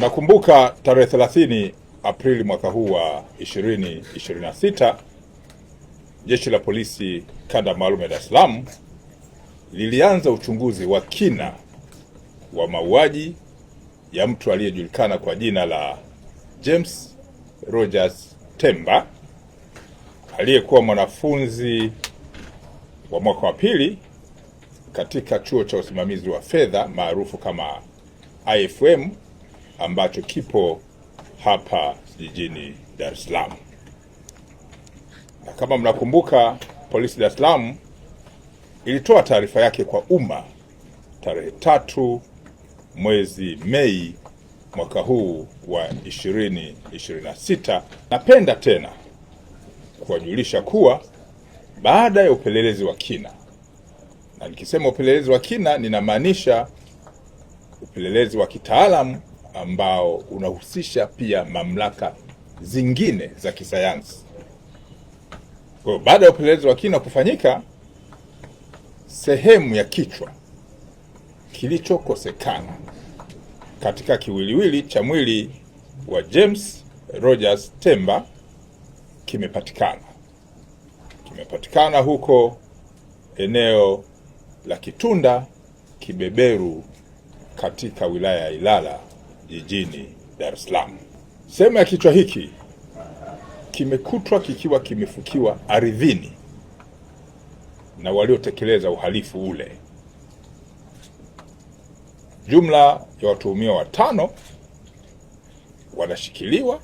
Nakumbuka tarehe 30 Aprili mwaka huu wa 2026 Jeshi la Polisi Kanda Maalum ya Dar es Salaam lilianza uchunguzi wa kina wa mauaji ya mtu aliyejulikana kwa jina la James Rogers Temba, aliyekuwa mwanafunzi wa mwaka wa pili katika chuo cha usimamizi wa fedha maarufu kama IFM ambacho kipo hapa jijini Dar es Salaam. Na kama mnakumbuka, polisi Dar es Salaam ilitoa taarifa yake kwa umma tarehe 3 mwezi Mei mwaka huu wa 2026. Napenda tena kuwajulisha kuwa baada ya upelelezi wa kina, na nikisema upelelezi wa kina ninamaanisha upelelezi wa kitaalamu ambao unahusisha pia mamlaka zingine za kisayansi. Kwa baada ya upelelezi wa kina kufanyika, sehemu ya kichwa kilichokosekana katika kiwiliwili cha mwili wa James Rogers Temba kimepatikana huko eneo la Kitunda Kibeberu katika wilaya ya Ilala jijini Dar es Salaam. Sehemu ya kichwa hiki kimekutwa kikiwa kimefukiwa ardhini na waliotekeleza uhalifu ule. Jumla ya watuhumiwa 5 wanashikiliwa,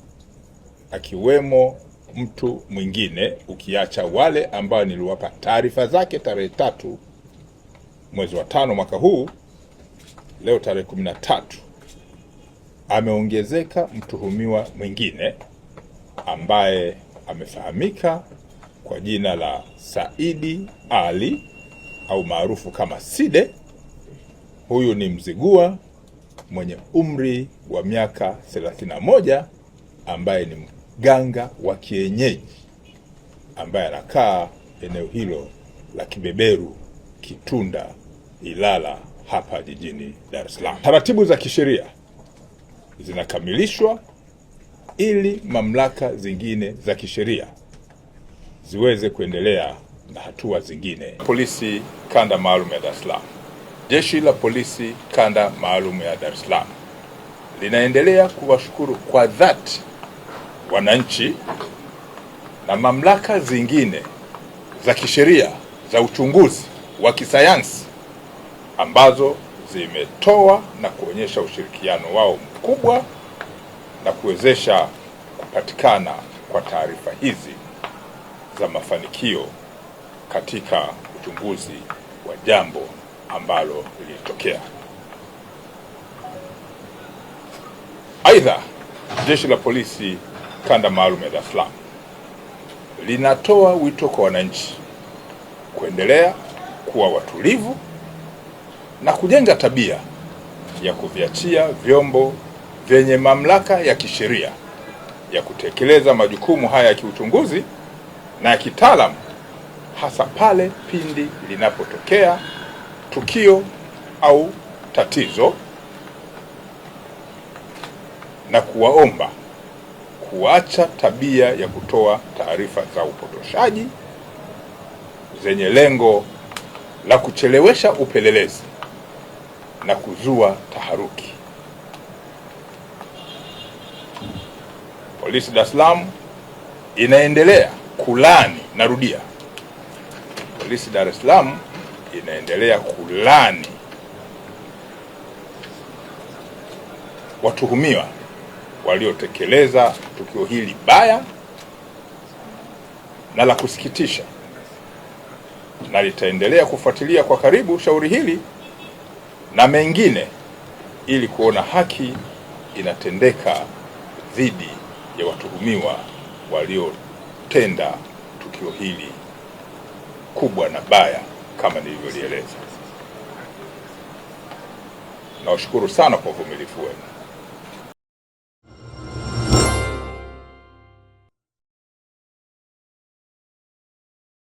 akiwemo mtu mwingine ukiacha wale ambao niliwapa taarifa zake tarehe 3 mwezi wa 5 mwaka huu. Leo tarehe 13 ameongezeka mtuhumiwa mwingine ambaye amefahamika kwa jina la Saidi Ali au maarufu kama Side. Huyu ni Mzigua mwenye umri wa miaka 31 ambaye ni mganga wa kienyeji ambaye anakaa eneo hilo la Kibeberu, Kitunda, Ilala hapa jijini Dar es Salaam. Taratibu za kisheria zinakamilishwa ili mamlaka zingine za kisheria ziweze kuendelea na hatua zingine. Polisi Kanda Maalum ya Dar es Salaam. Jeshi la Polisi Kanda Maalum ya Dar es Salaam linaendelea kuwashukuru kwa dhati wananchi na mamlaka zingine za kisheria za uchunguzi wa kisayansi ambazo zimetoa na kuonyesha ushirikiano wao mkubwa na kuwezesha kupatikana kwa taarifa hizi za mafanikio katika uchunguzi wa jambo ambalo lilitokea. Aidha, Jeshi la Polisi Kanda Maalum ya Dar es Salaam linatoa wito kwa wananchi kuendelea kuwa watulivu na kujenga tabia ya kuviachia vyombo vyenye mamlaka ya kisheria ya kutekeleza majukumu haya ya kiuchunguzi na ya kitaalamu, hasa pale pindi linapotokea tukio au tatizo, na kuwaomba kuacha tabia ya kutoa taarifa za upotoshaji zenye lengo la kuchelewesha upelelezi na kuzua taharuki. Polisi Dar es Salaam inaendelea kulani, narudia, Polisi Dar es Salaam inaendelea kulani watuhumiwa waliotekeleza tukio hili baya na la kusikitisha, na litaendelea kufuatilia kwa karibu shauri hili na mengine ili kuona haki inatendeka dhidi ya watuhumiwa waliotenda tukio hili kubwa na baya kama nilivyolieleza. Nawashukuru sana kwa uvumilivu wenu.